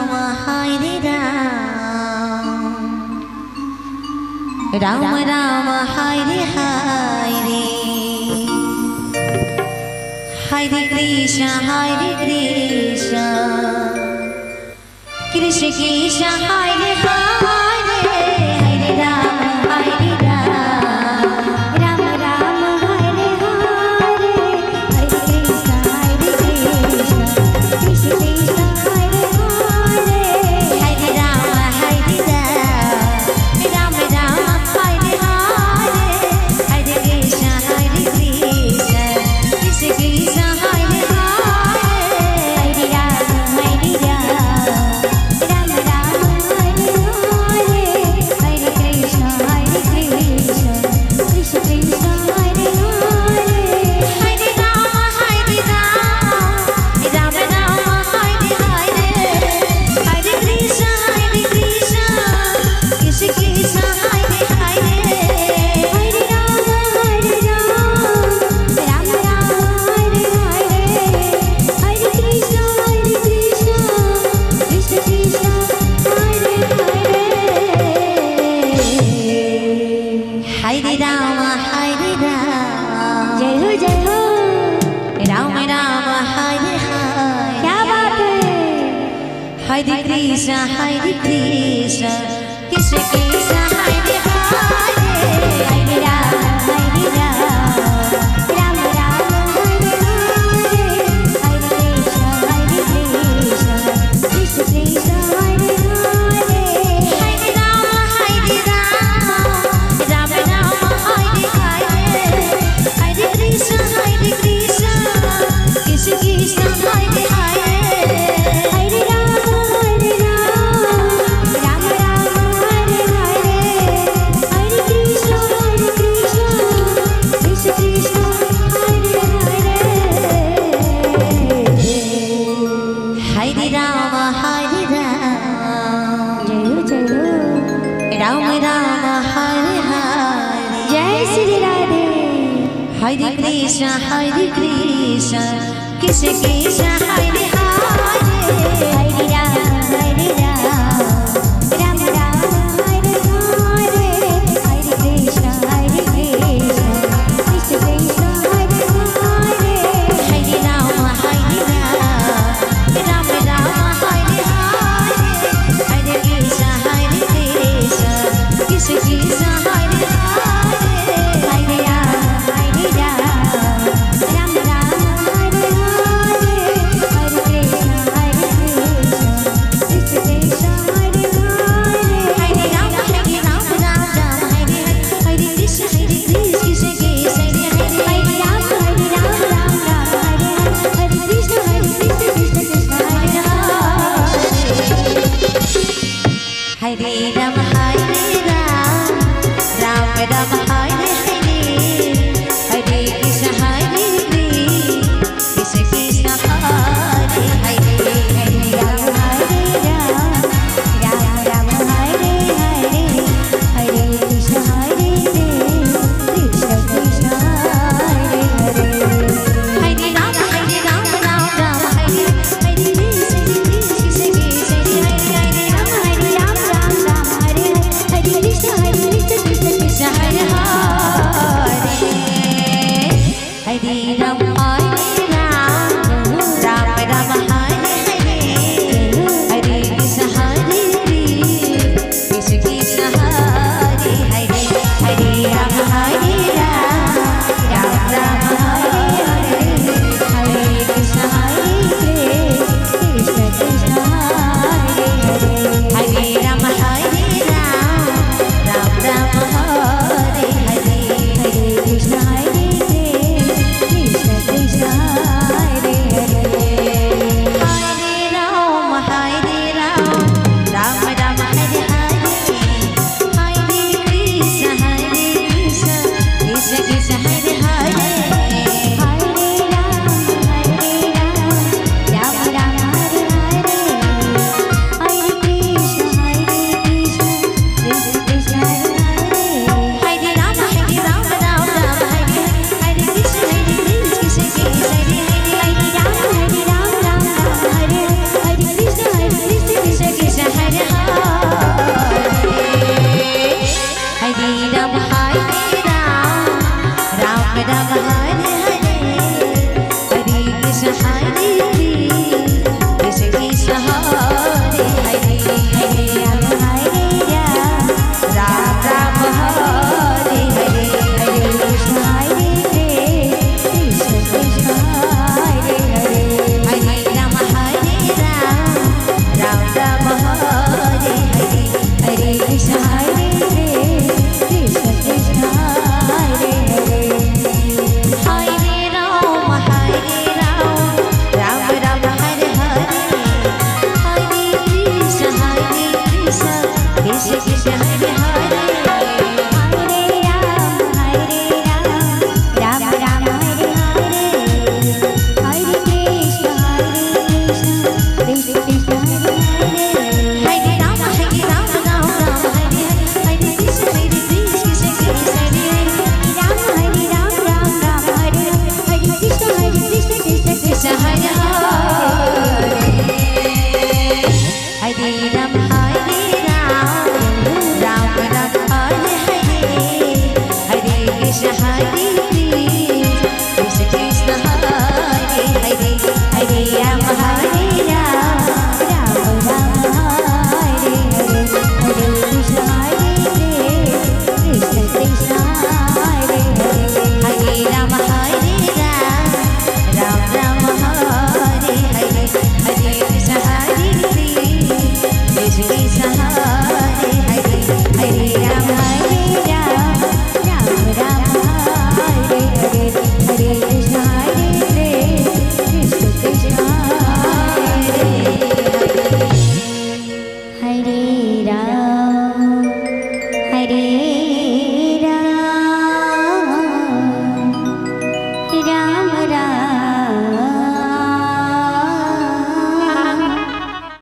राम हरे राम राम हरे हरे हरे कृष्ण कृष्ण कृष्ण हरे हरे हरे राम राम राम हरे हरे हरे कृष्ण कृष्ण कृष्ण हरे हरे हरे राम राम राम हरे हरे हरे कृष्ण कृष्ण कृष्ण हरे हरे हरे राम राम राम हरे हरे हरे कृष्ण कृष्ण कृष्ण कृष्ण हरे हरे हरे राम राम राम हरे हरे हरे कृष्ण कृष्ण कृष्ण हरे हरे हरे राम राम राम हरे हरे हरे कृष्ण कृष्ण कृष्ण हरे हरे हरे राम जय हो राम राम हरे हरे क्या बात है हरे कृष्ण कृष्ण कृष्ण हरे हरे हरे राम राम राम हरे हरे हरे कृष्ण कृष्ण कृष्ण हरे हरे हरे राम राम राम हरे हरे हरे कृष्ण कृष्ण कृष्ण हरे हरे हरे राम राम राम हरे हरे हरे कृष्ण कृष्ण कृष्ण हरे हरे हरे राम जय हो राम राम हरे हरे जय श्री राधे हरे कृष्ण कृष्ण कृष्ण हरे हरे हरे राम राम राम हरे हरे हरे कृष्ण कृष्ण कृष्ण हरे हरे हरे राम राम राम हरे हरे हरे कृष्ण कृष्ण कृष्ण हरे हरे हरे राम राम राम हरे हरे कृष्ण कृष्ण हरे हरे राम राम हरे हरे कृष्ण कृष्ण हरे हरे